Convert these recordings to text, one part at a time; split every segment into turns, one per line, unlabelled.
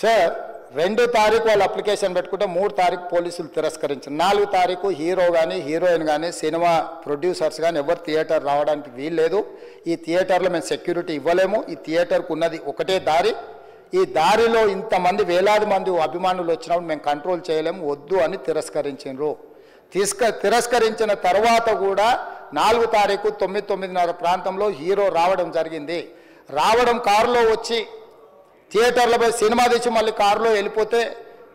Sir 2 తారీఖు వాళ్ళు application పెట్టుకుంటే 3 తారీఖు పోలీసులు తిరస్కరించారు. 4 తారీఖు హీరో కానీ హీరోయిన్ కానీ సినిమా ప్రొడ్యూసర్స్ కానీ ఎవరు థియేటర్ రావడానికి వీల్లేదు. ఈ థియేటర్లో మేము సెక్యూరిటీ ఇవ్వలేము. ఈ థియేటర్కు ఉన్నది ఒకటే దారి. ఈ దారిలో ఇంతమంది వేలాది మంది అభిమానులు వచ్చినప్పుడు మేము కంట్రోల్ చేయలేము, వద్దు అని తిరస్కరించారు. తిరస్కరించిన తర్వాత కూడా 4 తారీఖు 9:30 ప్రాంతంలో హీరో రావడం జరిగింది. రావడం కారులో వచ్చి థియేటర్లో పోయి సినిమా తీసి మళ్ళీ కారులో వెళ్ళిపోతే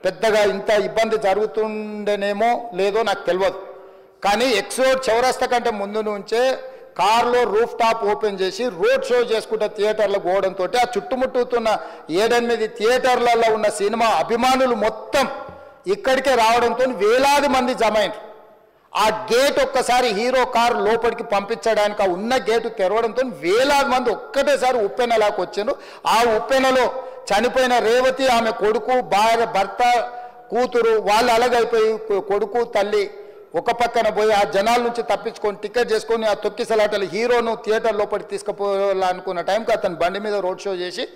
పెద్దగా ఇంత ఇబ్బంది జరుగుతుండేనేమో లేదో నాకు తెలియదు. కానీ ఎక్స్ రోడ్ చౌరస్తా కంటే ముందు నుంచే కారులో రూఫ్ టాప్ ఓపెన్ చేసి రోడ్ షో చేసుకుంటే థియేటర్లో పోవడంతో ఆ చుట్టుముట్టుతున్న 7-8 థియేటర్లలో ఉన్న సినిమా అభిమానులు మొత్తం ఇక్కడికే రావడంతో వేలాది మంది జమ అయ్యారు. ఆ గేట్ ఒక్కసారి హీరో కారు లోపలికి పంపించడానికి ఆ ఉన్న గేటు తెరవడంతో వేలాది మంది ఒక్కటేసారి ఉప్పెనలాకి వచ్చారు. ఆ ఉప్పెనలో చనిపోయిన రేవతి, ఆమె కొడుకు, భార్య, భర్త, కూతురు వాళ్ళు అలాగైపోయి కొడుకు తల్లి ఒక పక్కన పోయి ఆ జనాల నుంచి తప్పించుకొని టికెట్ చేసుకొని ఆ తొక్కిసలాటలు హీరోను థియేటర్ లోపలికి తీసుకుపోవాలనుకున్న టైంకి అతను బండి మీద రోడ్ షో చేసి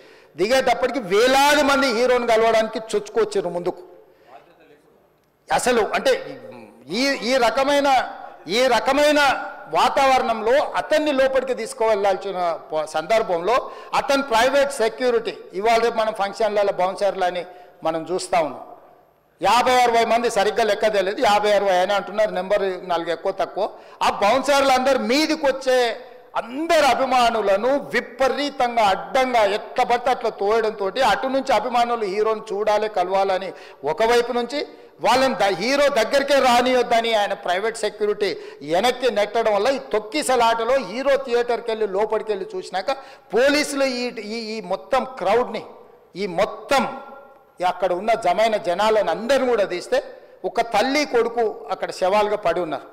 దిగేటప్పటికి వేలాది మంది హీరోను కలవడానికి చొచ్చుకొచ్చారు ముందుకు. అసలు అంటే ఈ రకమైన వాతావరణంలో అతన్ని లోపలికి తీసుకువెళ్ళాల్సిన సందర్భంలో అతను ప్రైవేట్ సెక్యూరిటీ ఇవాళ రేపు మనం ఫంక్షన్లలో బౌన్సర్లు అని మనం చూస్తూ ఉన్నాం. 50-60 మంది సరిగ్గా లెక్క తెలియదు, 50-60 అయినా అంటున్నారు, నెంబర్ 4 ఎక్కువ తక్కువ. ఆ బౌన్సర్లు అందరు మీదికి వచ్చే అందరు అభిమానులను విపరీతంగా అడ్డంగా ఎట్లా పడితే అట్లా తోయడంతో అటు నుంచి అభిమానులు హీరోని చూడాలి, కలవాలని ఒకవైపు నుంచి వాళ్ళని హీరో దగ్గరికే రానియొద్దని ఆయన ప్రైవేట్ సెక్యూరిటీ వెనక్కి నెట్టడం వల్ల ఈ తొక్కిసలాటలో హీరో థియేటర్కి వెళ్ళి లోపలికి వెళ్ళి చూసినాక పోలీసులు ఈ మొత్తం క్రౌడ్ని ఈ మొత్తం అక్కడ ఉన్న జమైన జనాలను అందరిని కూడా తీస్తే ఒక తల్లి కొడుకు అక్కడ శవాలుగా పడి ఉన్నారు.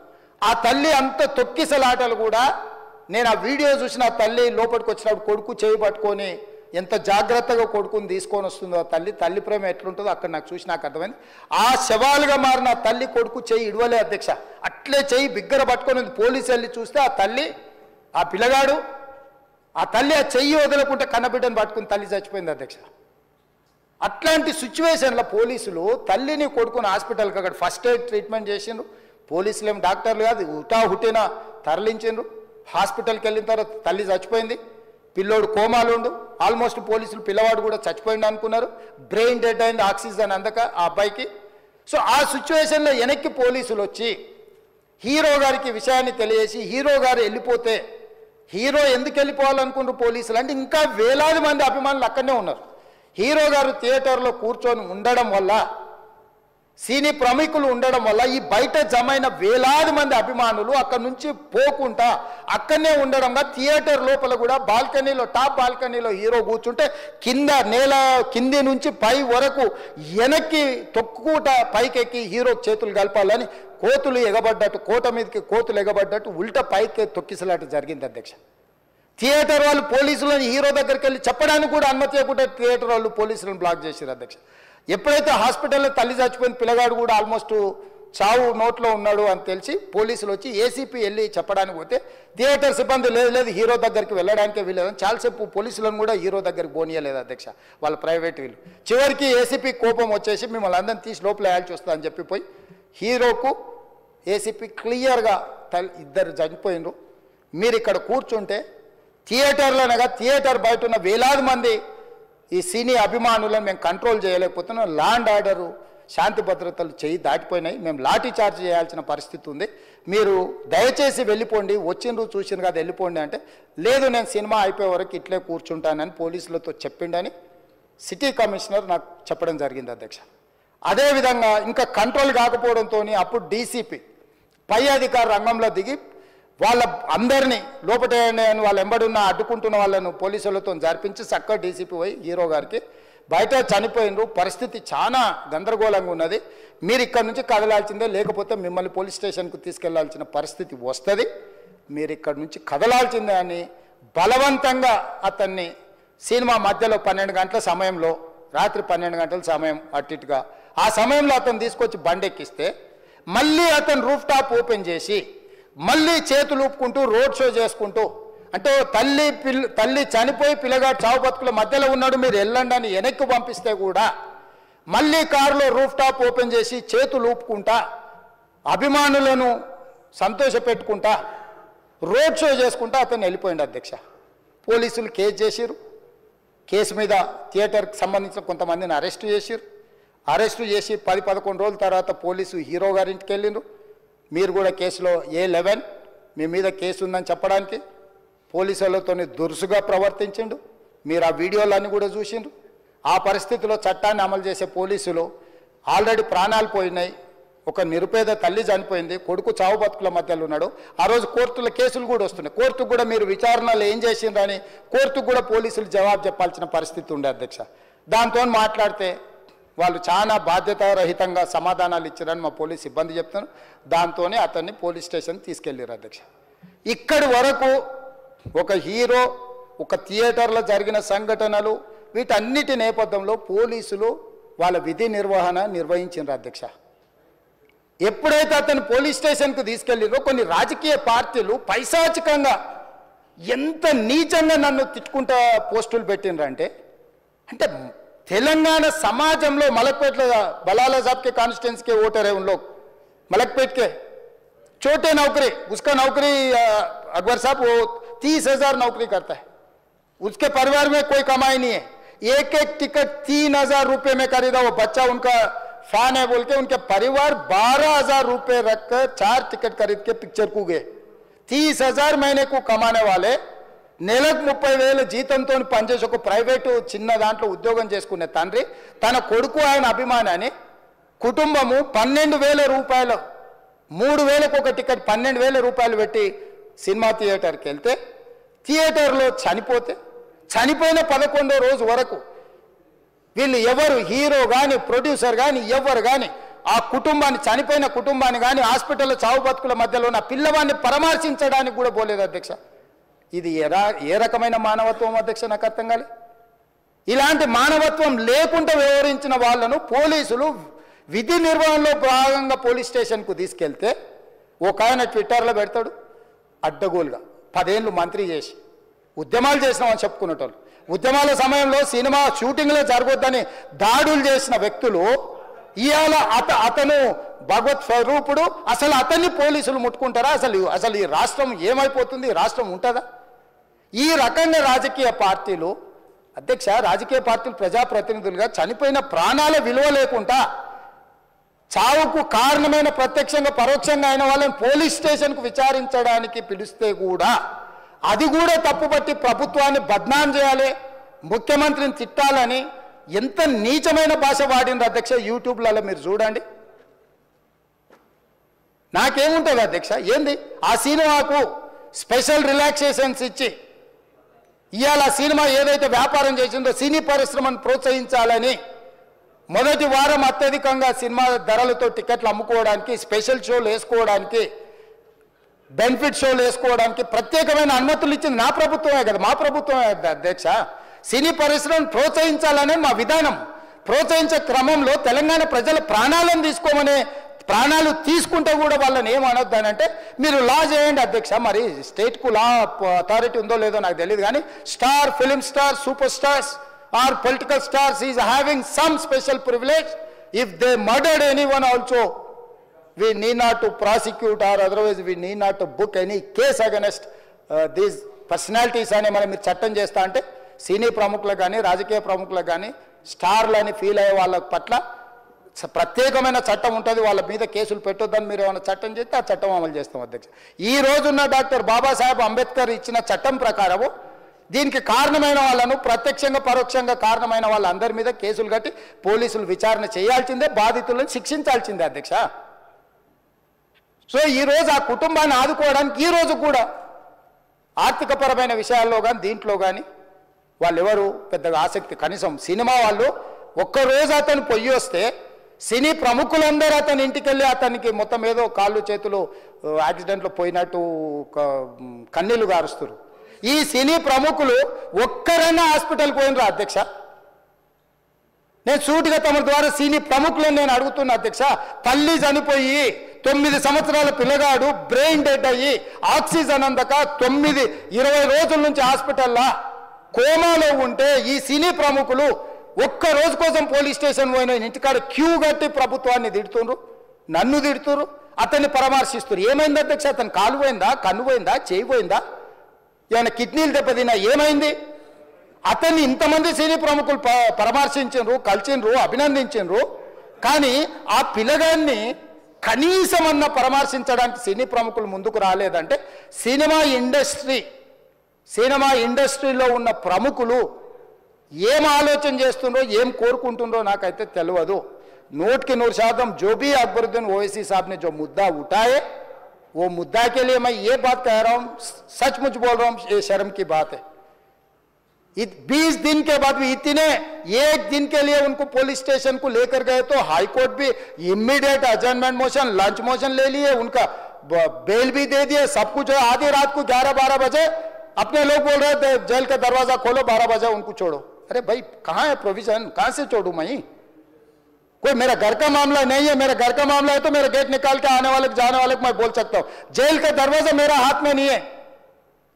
ఆ తల్లి అంత తొక్కిసలాటలు కూడా నేను ఆ వీడియో చూసిన ఆ తల్లి లోపలికి వచ్చినప్పుడు కొడుకు చేయి పట్టుకొని ఎంత జాగ్రత్తగా కొడుకుని తీసుకొని వస్తుందో తల్లి ప్రేమ ఎట్లుంటుందో అక్కడ నాకు చూసి నాకు అర్థమైంది. ఆ శవాలుగా మారిన తల్లి కొడుకు చెయ్యి ఇడవలే అధ్యక్ష, అట్లే చెయ్యి బిగ్గర పట్టుకొని పోలీసు వెళ్ళి చూస్తే ఆ తల్లి ఆ పిల్లగాడు ఆ తల్లి ఆ చెయ్యి వదలకుంటే కన్నబిడ్డను పట్టుకుని తల్లి చచ్చిపోయింది అధ్యక్ష. అట్లాంటి సిచ్యువేషన్లో పోలీసులు తల్లిని కొడుకుని హాస్పిటల్కి అక్కడ ఫస్ట్ ఎయిడ్ ట్రీట్మెంట్ చేసిండ్రు. పోలీసులు ఏం డాక్టర్లు కాదు, హుటాహుటిన తరలించిండ్రు. హాస్పిటల్కి వెళ్ళిన తర్వాత తల్లి చచ్చిపోయింది, పిల్లోడు కోమాలు ఉండు. ఆల్మోస్ట్ పోలీసులు పిల్లవాడు కూడా చచ్చిపోయింది అనుకున్నారు. బ్రెయిన్ డెడ్ అయింది, ఆక్సిజన్ అందక ఆ అబ్బాయికి. సో ఆ సిచ్యువేషన్లో వెనక్కి పోలీసులు వచ్చి హీరో గారికి విషయాన్ని తెలియజేసి హీరో గారు వెళ్ళిపోతే హీరో ఎందుకు వెళ్ళిపోవాలనుకున్నారు పోలీసులు అంటే ఇంకా వేలాది మంది అభిమానులు అక్కడనే ఉన్నారు. హీరో గారు థియేటర్లో కూర్చొని ఉండడం వల్ల సినీ ప్రముఖులు ఉండడం వల్ల ఈ బయట జమైన వేలాది మంది అభిమానులు అక్కడి నుంచి పోకుండా అక్కడనే ఉండడంగా థియేటర్ లోపల కూడా బాల్కనీలో టాప్ బాల్కనీలో హీరో కూర్చుంటే కింద నేల కింది నుంచి పై వరకు వెనక్కి తొక్కుట పైకెక్కి హీరో చేతులు కలపాలని కోతులు ఎగబడ్డట్టు కోట మీదకి కోతులు ఎగబడ్డట్టు ఉల్టా పైకి తొక్కిసలాట జరిగింది అధ్యక్ష. థియేటర్ వాళ్ళు పోలీసులను హీరో దగ్గరికి వెళ్ళి చెప్పడానికి కూడా అనుమతి ఇవ్వకుండా థియేటర్ వాళ్ళు పోలీసులను బ్లాక్ చేశారు అధ్యక్ష. ఎప్పుడైతే హాస్పిటల్లో తల్లి చచ్చిపోయిన పిల్లగాడు కూడా ఆల్మోస్ట్ చావు నోట్లో ఉన్నాడు అని తెలిసి పోలీసులు వచ్చి ఏసీపీ వెళ్ళి చెప్పడానికి పోతే థియేటర్ సిబ్బంది లేదు హీరో దగ్గరికి వెళ్ళడానికే వీలేదని చాలాసేపు పోలీసులను కూడా హీరో దగ్గరికి పోనీయలేదు అధ్యక్ష వాళ్ళ ప్రైవేట్ వీళ్ళు. చివరికి ఏసీపీ కోపం వచ్చేసి మిమ్మల్ని అందరిని తీసి లోపల వేయాల్సి వస్తుందని చెప్పిపోయి హీరోకు ఏసీపీ క్లియర్గా ఇద్దరు చనిపోయినరు, మీరు ఇక్కడ కూర్చుంటే థియేటర్లోనగా థియేటర్ బయట ఉన్న వేలాది మంది ఈ సినీ అభిమానులను మేము కంట్రోల్ చేయలేకపోతున్నాం, ల్యాండ్ ఆర్డరు శాంతి భద్రతలు చేయి దాటిపోయినాయి, మేము లాఠీ చార్జ్ చేయాల్సిన పరిస్థితి ఉంది, మీరు దయచేసి వెళ్ళిపోండి, వచ్చిండ్రు చూసిండ్రు కదా వెళ్ళిపోండి అంటే లేదు నేను సినిమా అయిపోయే వరకు ఇట్లే కూర్చుంటానని పోలీసులతో చెప్పిండని సిటీ కమిషనర్ నాకు చెప్పడం జరిగింది అధ్యక్ష. అదేవిధంగా ఇంకా కంట్రోల్ కాకపోవడంతో అప్పుడు డీసీపీ పై అధికారి రంగంలో దిగి వాళ్ళ అందరినీ లోపల వాళ్ళ ఎంబడున్న అడ్డుకుంటున్న వాళ్ళను పోలీసులతో జరిపించి చక్కగా డీసీపీ పోయి హీరో గారికి బయట చనిపోయినరు, పరిస్థితి చాలా గందరగోళంగా ఉన్నది, మీరు ఇక్కడ నుంచి కదలాల్సిందే లేకపోతే మిమ్మల్ని పోలీస్ స్టేషన్కు తీసుకెళ్లాల్సిన పరిస్థితి వస్తుంది, మీరు ఇక్కడ నుంచి కదలాల్సిందే అని బలవంతంగా అతన్ని సినిమా మధ్యలో 12 గంటల సమయంలో రాత్రి 12 గంటల సమయం అట్టిట్టుగా ఆ సమయంలో అతను తీసుకొచ్చి బండెక్కిస్తే మళ్ళీ అతను రూఫ్ టాప్ ఓపెన్ చేసి మళ్ళీ చేతులు ఊపుకుంటూ రోడ్ షో చేసుకుంటూ అంటే తల్లి చనిపోయి పిల్లగాడు చావు బతుకుల మధ్యలో ఉన్నాడు, మీరు వెళ్ళండి అని వెనక్కి పంపిస్తే కూడా మళ్ళీ కారులో రూఫ్ టాప్ ఓపెన్ చేసి చేతులు ఊపుకుంటా అభిమానులను సంతోషపెట్టుకుంటా రోడ్ షో చేసుకుంటా అతను వెళ్ళిపోయింది అధ్యక్ష. పోలీసులు కేసు చేసిరు. కేసు మీద థియేటర్కి సంబంధించిన కొంతమందిని అరెస్టు చేసిరు. అరెస్టు చేసి 10-11 రోజుల తర్వాత పోలీసు హీరో గారింటికి వెళ్ళిండ్రు. మీరు కూడా కేసులో A11 మీ మీద కేసు ఉందని చెప్పడానికి పోలీసులతో దురుసుగా ప్రవర్తించిండు. మీరు ఆ వీడియోలన్నీ కూడా చూసిండ్రు. ఆ పరిస్థితిలో చట్టాన్ని అమలు చేసే పోలీసులు ఆల్రెడీ ప్రాణాలు పోయినాయి. ఒక నిరుపేద తల్లి చనిపోయింది, కొడుకు చావు బతుకుల మధ్యలో ఉన్నాడు. ఆ రోజు కోర్టుల కేసులు కూడా వస్తున్నాయి. కోర్టుకు కూడా మీరు విచారణలు ఏం చేసిండ్రని కోర్టుకు కూడా పోలీసులు జవాబు చెప్పాల్సిన పరిస్థితి ఉండే అధ్యక్ష. దాంతో మాట్లాడితే వాళ్ళు చాలా బాధ్యతారహితంగా సమాధానాలు ఇచ్చారని మా పోలీస్ సిబ్బంది చెప్తున్నారు. దాంతోనే అతన్ని పోలీస్ స్టేషన్ తీసుకెళ్ళారు అధ్యక్ష. ఇక్కడి వరకు ఒక హీరో, ఒక థియేటర్లో జరిగిన సంఘటనలు, వీటన్నిటి నేపథ్యంలో పోలీసులు వాళ్ళ విధి నిర్వహణ నిర్వహించారు అధ్యక్ష. ఎప్పుడైతే అతను పోలీస్ స్టేషన్కు తీసుకెళ్ళిరో కొన్ని రాజకీయ పార్టీలు పైశాచికంగా ఎంత నీచంగా నన్ను తిట్టుకుంటా పోస్టులు పెట్టినరంటే, అంటే తెలంగాణ समाजంలో మలక్పేట్ बलाला साहब के कॉन्स्टिट्यूंसी के वोटर है, उन लोग मलकपेट के छोटे नौकरी, उसका नौकरी अकबर साहब वो 30,000 नौकरी करता है, उसके परिवार में कोई कमाई नहीं है. एक टिकट 3,000 रुपये में खरीदा, वो बच्चा उनका फैन है बोल के उनके परिवार 12,000 रुपये रखकर 4 टिकट खरीद के पिक्चर को गए. 30,000 महीने को कमाने वाले నెలకు 30,000 జీతంతో పనిచేసి ఒక ప్రైవేటు చిన్న దాంట్లో ఉద్యోగం చేసుకునే తండ్రి తన కొడుకు ఆయన అభిమానాన్ని కుటుంబము 12,000 రూపాయలు 3,000కు ఒక టికెట్ 12,000 రూపాయలు పెట్టి సినిమా థియేటర్కి వెళ్తే థియేటర్లో చనిపోయిన 11వ రోజు వరకు వీళ్ళు ఎవరు హీరో కానీ ప్రొడ్యూసర్ కానీ ఎవరు కానీ ఆ కుటుంబాన్ని చనిపోయిన కుటుంబాన్ని కానీ హాస్పిటల్లో చావు బతుకుల మధ్యలో ఉన్న పిల్లవాడిని పరామర్శించడానికి కూడా పోలేదు అధ్యక్ష. ఇది ఏ రకమైన మానవత్వం అధ్యక్ష? నాకు అర్థం కాలే. ఇలాంటి మానవత్వం లేకుండా వ్యవహరించిన వాళ్ళను పోలీసులు విధి నిర్వహణలో భాగంగా పోలీస్ స్టేషన్కు తీసుకెళ్తే ఒక ఆయన ట్విట్టర్లో పెడతాడు అడ్డగోలుగా 10 ఏళ్ళు మంత్రి చేసి ఉద్యమాలు చేసినామని చెప్పుకునేటోళ్ళు, ఉద్యమాల సమయంలో సినిమా షూటింగ్లో జరగొద్దని దాడులు చేసిన వ్యక్తులు ఇవాళ అతను భగవత్ స్వరూపుడు, అసలు అతన్ని పోలీసులు ముట్టుకుంటారా? అసలు ఈ రాష్ట్రం ఏమైపోతుంది? ఈ రాష్ట్రం ఉంటుందా? ఈ రకంగా రాజకీయ పార్టీలు అధ్యక్ష, రాజకీయ పార్టీలు ప్రజాప్రతినిధులుగా చనిపోయిన ప్రాణాల విలువ లేకుండా చావుకు కారణమైన ప్రత్యక్షంగా పరోక్షంగా అయిన వాళ్ళని పోలీస్ స్టేషన్కు విచారించడానికి పిలిస్తే కూడా అది కూడా తప్పుపట్టి ప్రభుత్వాన్ని బద్నాం చేయాలి, ముఖ్యమంత్రిని తిట్టాలని ఎంత నీచమైన భాష వాడింది అధ్యక్ష. యూట్యూబ్లలో మీరు చూడండి. నాకేముంటుంది అధ్యక్ష? ఏంది ఆ సినిమాకు స్పెషల్ రిలాక్సేషన్స్ ఇచ్చి ఇవాళ సినిమా ఏదైతే వ్యాపారం చేసిందో సినీ పరిశ్రమను ప్రోత్సహించాలని మొదటి వారం అత్యధికంగా సినిమా ధరలతో టికెట్లు అమ్ముకోవడానికి, స్పెషల్ షోలు వేసుకోవడానికి, బెనిఫిట్ షోలు వేసుకోవడానికి ప్రత్యేకమైన అనుమతులు ఇచ్చింది నా ప్రభుత్వమే కదా, మా ప్రభుత్వమే అధ్యక్ష. సినీ పరిశ్రమను ప్రోత్సహించాలనే మా విధానం. ప్రోత్సహించే క్రమంలో తెలంగాణ ప్రజల ప్రాణాలను తీసుకోమనే ప్రాణాలు తీసుకుంటే కూడా వాళ్ళని ఏమనొద్దానంటే మీరు లా చేయండి అధ్యక్ష. మరి స్టేట్కు లా అథారిటీ ఉందో లేదో నాకు తెలియదు కానీ star, film star, super stars or political stars is having some special privilege. If they murdered anyone also we need not to prosecute or otherwise we need not to book any case against these personalities అని మనం మీరు చట్టం చేస్తా అంటే సినీ ప్రముఖులకు కానీ రాజకీయ ప్రముఖులకు కానీ స్టార్లని ఫీల్ అయ్యే వాళ్ళ పట్ల ప్రత్యేకమైన చట్టం ఉంటుంది, వాళ్ళ మీద కేసులు పెట్టొద్దని మీరు ఏమైనా చట్టం చేస్తే ఆ చట్టం అమలు చేస్తాం అధ్యక్ష. ఈ రోజున్న డాక్టర్ బాబాసాహెబ్ అంబేద్కర్ ఇచ్చిన చట్టం ప్రకారము దీనికి కారణమైన వాళ్ళను ప్రత్యక్షంగా పరోక్షంగా కారణమైన వాళ్ళందరి మీద కేసులు కట్టి పోలీసులు విచారణ చేయాల్సిందే, బాధితులను శిక్షించాల్సిందే అధ్యక్ష. సో ఈరోజు ఆ కుటుంబాన్ని ఆదుకోవడానికి ఈరోజు కూడా ఆర్థికపరమైన విషయాల్లో కానీ దీంట్లో కానీ వాళ్ళు ఎవరు పెద్దగా ఆసక్తి, కనీసం సినిమా వాళ్ళు ఒక్కరోజు అతను పొయ్యి వస్తే సినీ ప్రముఖులందరూ అతని ఇంటికి వెళ్ళి అతనికి మొత్తం ఏదో కాళ్ళు చేతులు యాక్సిడెంట్లో పోయినట్టు కన్నీళ్లు గారుస్తారు. ఈ సినీ ప్రముఖులు ఒక్కరైనా హాస్పిటల్కి పోయినరా అధ్యక్ష? నేను సూటిగా తమ ద్వారా సినీ ప్రముఖులను నేను అడుగుతున్నా అధ్యక్ష. తల్లి చనిపోయి 9 సంవత్సరాల పిల్లగాడు బ్రెయిన్ డెడ్ అయ్యి ఆక్సిజన్ అందక 20 రోజుల నుంచి హాస్పిటల్లో కోమాలో ఉంటే ఈ సినీ ప్రముఖులు ఒక్క రోజు కోసం పోలీస్ స్టేషన్ పోయిన ఇంటికాడ క్యూ కట్టి ప్రభుత్వాన్ని తిడుతుండ్రు, నన్ను తిడుతున్నారు, అతన్ని పరామర్శిస్తారు. ఏమైంది అధ్యక్ష? అతను కాలు పోయిందా, కన్ను పోయిందా, చేయి పోయిందా, ఏమైనా కిడ్నీలు దెబ్బతిన్నా, ఏమైంది? అతన్ని ఇంతమంది సినీ ప్రముఖులు పరామర్శించారు, కలిసిండ్రు, అభినందించారు. కానీ ఆ పిల్లగాన్ని కనీసమన్నా పరామర్శించడానికి సినీ ప్రముఖులు ముందుకు రాలేదంటే సినిమా ఇండస్ట్రీలో ఉన్న ప్రముఖులు ఏం ఆలోచన చేస్తుండ్రో, ఏం కోరుకుంటుండ్రో నాకైతే తెలియదు. 100% जो भी अकबरुद्दीन ओवैसी साहब ने जो मुद्दा उठाए, वो मुद्दा के लिए मैं ये बात कह रहा हूँ, सचमुच बोल रहा हूँ, ये शर्म की बात है. 20 दिन के बाद भी इतने, एक दिन के लिए उनको पुलिस स्टेशन को लेकर गए तो हाई कोर्ट भी इमीडिएट अजर्नमेंट मोशन, लंच मोशन ले लिए, उनका बेल भी दे दिए, सब कुछ. आधी रात को 11-12 बजे अपने लोग बोल रहे थे जेल का दरवाजा खोलो, 12 बजे उनको छोड़ो. अरे भाई कहाँ है प्रोविजन? कहाँ से छोड़ू मैं? कोई मेरा घर का मामला नहीं है. मेरा घर का मामला है तो मेरा गेट निकाल के आने वाले जाने वाले को मैं बोल सकता हूं. जेल का दरवाजा मेरा हाथ में नहीं है,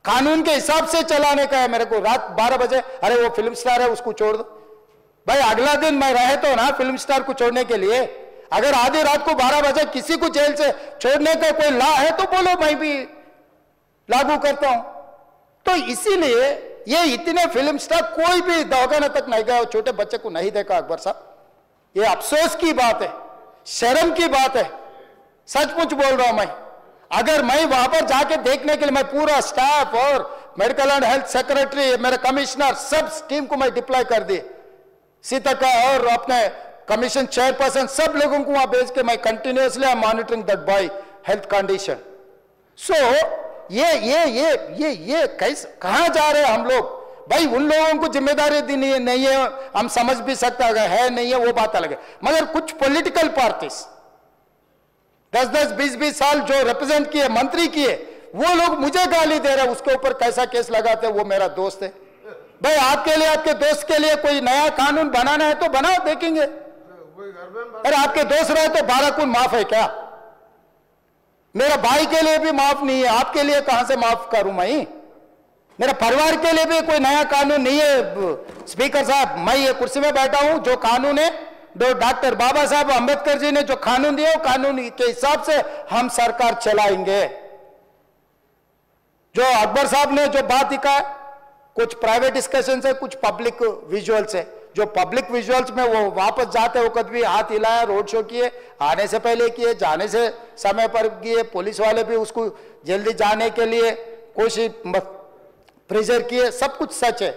कानून के हिसाब से चलाने का है मेरे को. रात 12 बजे अरे वो फिल्म स्टार है उसको छोड़ दो. भाई अगला दिन मैं रहे तो ना फिल्म स्टार को छोड़ने के लिए. अगर आधी रात को 12 बजे किसी को जेल से छोड़ने का कोई लॉ है तो बोलो, मैं भी लागू करता हूं. तो इसीलिए ये इतने फिल्म स्टार कोई भी दवाखाना तक नहीं गया, छोटे बच्चे को नहीं देखा अकबर साहब. ये अफसोस की बात है, शर्म की बात है, सचमुच बोल रहा हूं मैं. अगर मैं वहां पर जाके देखने के लिए मैं पूरा स्टाफ और मेडिकल एंड हेल्थ सेक्रेटरी, मेरे कमिश्नर, सब टीम को मैं डिप्लॉय कर दिए, सीता और अपने कमीशन चेयरपर्सन, सब लोगों को वहां भेज के मैं continuously I am monitoring that boy health condition. So ये कैसे, कहां जा रहे हैं हम लोग? भाई उन लोगों को जिम्मेदारी दी नहीं है, हम समझ भी सकते है नहीं है, वो बात अलग है. मगर कुछ पॉलिटिकल पार्टीज 10-10, 20-20 साल जो रिप्रेजेंट किए, मंत्री किए, वो लोग मुझे गाली दे रहे हैं. उसके ऊपर कैसा केस लगाते हैं? वो मेरा दोस्त है. भाई आपके लिए, आपके दोस्त के लिए कोई नया कानून बनाना है तो बनाओ, देखेंगे. अरे आपके दोस्त रहे तो 12 खून माफ है क्या? मेरा भाई के लिए भी माफ नहीं है, आपके लिए कहां से माफ करूं मैं? मेरा परिवार के लिए भी कोई नया कानून नहीं है. स्पीकर साहब, मैं ये कुर्सी में बैठा हूं, जो कानून है, डॉक्टर बाबा साहब अंबेडकर जी ने जो कानून दिया, वो कानून के हिसाब से हम सरकार चलाएंगे. जो अकबर साहब ने जो बात लिखा है, कुछ प्राइवेट डिस्कशन है, कुछ पब्लिक विजुअल्स है. जो पब्लिक विजुअल्स में वो वापस जाते वक्त भी हाथ हिलाया, रोड शो किए, आने से पहले किए, जाने से समय पर किए, पुलिस वाले भी उसको जल्दी जाने के लिए कोशिश प्रेशर किए, सब कुछ सच है.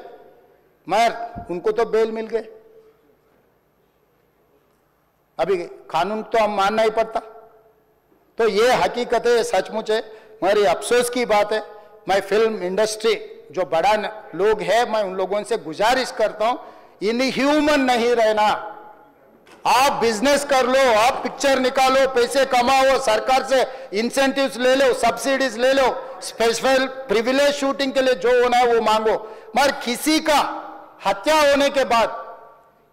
मगर उनको तो बेल मिल गए. अभी कानून तो हम मानना ही पड़ता. तो ये हकीकत है, ये सचमुच है, मगर ये अफसोस की बात है. मैं फिल्म इंडस्ट्री जो बड़ा लोग है, मैं उन लोगों से गुजारिश करता हूं, इनह्यूमन नहीं रहना. आप बिजनेस कर लो, आप पिक्चर निकालो, पैसे कमाओ, सरकार से इंसेंटिव्स ले लो, सब्सिडीज ले लो, स्पेशल प्रिविलेज शूटिंग के लिए जो होना है वो मांगो. मगर किसी का हत्या होने के बाद,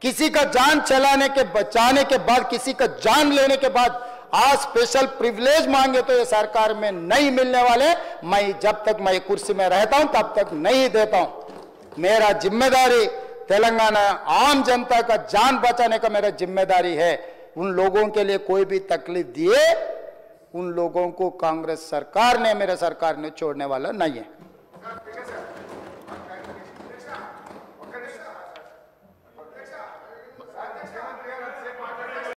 किसी का जान बचाने के बाद, किसी का जान लेने के बाद आज स्पेशल प्रिविलेज मांगे तो ये सरकार में नहीं मिलने वाले. मैं जब तक मैं कुर्सी में रहता हूं तब तक नहीं देता हूं. मेरा जिम्मेदारी तेलंगाना आम जनता का जान बचाने का मेरा जिम्मेदारी है. उन लोगों के लिए कोई भी तकलीफ दिए, उन लोगों को कांग्रेस सरकार ने, मेरे सरकार ने छोड़ने वाला नहीं है.